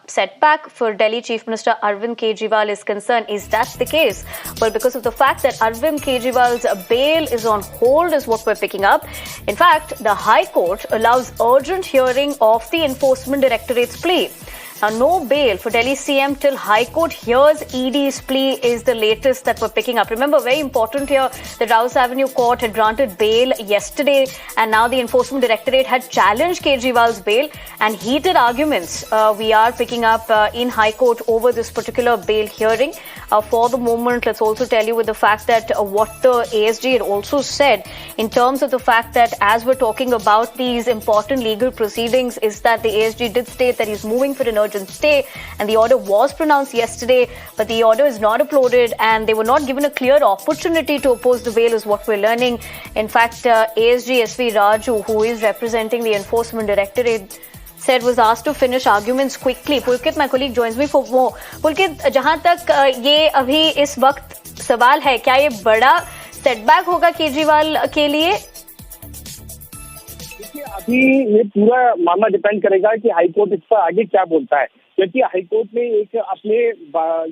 setback for Delhi Chief Minister Arvind Kejriwal is concerned. Is that the case? Well, because of the fact that Arvind Kejriwal's bail is on hold is what we're picking up. In fact, the High Court allows urgent hearing of the Enforcement Directorate's plea. Now, no bail for Delhi CM till High Court hears ED's plea is the latest that we're picking up. Remember, very important here, the Rouse Avenue Court had granted bail yesterday, and now the Enforcement Directorate had challenged Kejriwal's bail, and heated arguments we are picking up in High Court over this particular bail hearing. For the moment, let's also tell you with the fact that what the ASG had also said in terms of the fact that as we're talking about these important legal proceedings is that the ASG did state that he's moving for an urgent stay, and the order was pronounced yesterday, but the order is not uploaded and they were not given a clear opportunity to oppose the bail is what we're learning. In fact, ASG SV Raju, who is representing the Enforcement Directorate, said was asked to finish arguments quickly. Pulkit, my colleague, joins me for more. Pulkit, जहां तक ये अभी इस वक्त सवाल है, क्या ये बड़ा सेटबैक होगा केजरीवाल के लिए? देखिए, अभी ये पूरा मामला डिपेंड करेगा कि हाईकोर्ट इस पर आगे क्या बोलता है, क्योंकि हाईकोर्ट ने एक अपने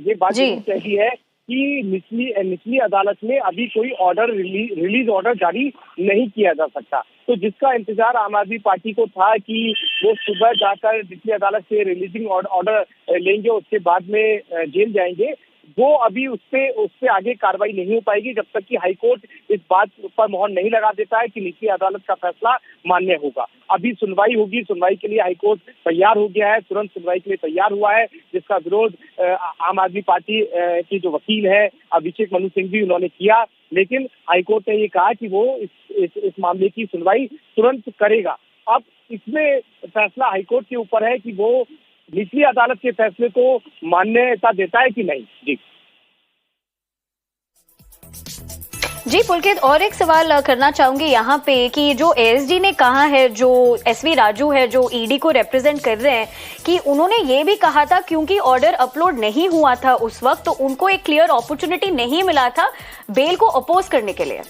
ये बात कही है कि निचली अदालत में अभी कोई ऑर्डर रिलीज ऑर्डर जारी नहीं किया जा सकता। तो जिसका इंतजार आम आदमी पार्टी को था कि वो सुबह जाकर निचली अदालत से रिलीजिंग ऑर्डर लेंगे, उसके बाद में जेल जाएंगे, वो अभी उससे आगे कार्रवाई नहीं हो पाएगी जब तक कि हाईकोर्ट इस बात पर मोहर नहीं लगा देता है कि निचली अदालत का फैसला मान्य होगा। अभी सुनवाई होगी, सुनवाई के लिए हाईकोर्ट तैयार हो गया है, तुरंत सुनवाई के लिए तैयार हुआ है, जिसका विरोध आम आदमी पार्टी की जो वकील है अभिषेक मनु सिंह भी उन्होंने किया, लेकिन हाईकोर्ट ने ये कहा कि वो इस मामले की सुनवाई तुरंत करेगा। अब इसमें फैसला हाईकोर्ट के ऊपर है कि वो निचली अदालत के फैसले को मान्यता देता है कि नहीं। जी पुलकित, और एक सवाल करना चाहूंगी यहाँ पे कि जो एएसडी ने कहा है, जो एसवी राजू है जो ईडी को रिप्रेजेंट कर रहे हैं, कि उन्होंने ये भी कहा था क्योंकि ऑर्डर अपलोड नहीं हुआ था उस वक्त, तो उनको एक क्लियर अपॉर्चुनिटी नहीं मिला था बेल को अपोज करने के लिए।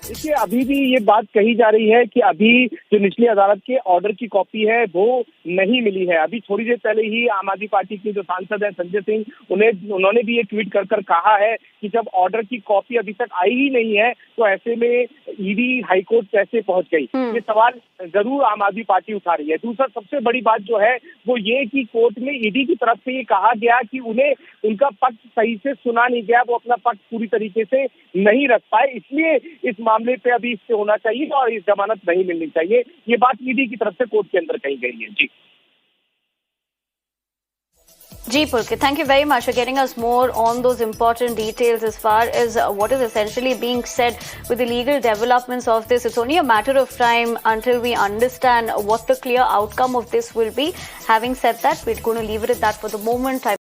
देखिए, अभी भी ये बात कही जा रही है कि अभी जो निचली अदालत के ऑर्डर की कॉपी है वो नहीं मिली है। अभी थोड़ी देर पहले ही आम आदमी पार्टी के जो सांसद है संजय सिंह, उन्होंने भी ये ट्वीट कर कहा है कि जब ऑर्डर की कॉपी अभी तक आई ही नहीं है तो ऐसे में ईडी हाईकोर्ट कैसे पहुंच गई, ये सवाल जरूर आम आदमी पार्टी उठा रही है। दूसरा सबसे बड़ी बात जो है वो ये कि कोर्ट में ईडी की तरफ से ये कहा गया कि उन्हें उनका पक्ष सही से सुना नहीं गया, वो अपना पक्ष पूरी तरीके से नहीं रख पाए, इसलिए इस मामले पे अभी इससे होना चाहिए और इस जमानत नहीं मिलनी चाहिए। ये बात ईडी की तरफ से कोर्ट के अंदर कही गई है। जी Pulkit, thank you very much for getting us more on those important details as far as what is essentially being said with the legal developments of this. It's only a matter of time until we understand what the clear outcome of this will be. Having said that, we're going to leave it at that for the moment.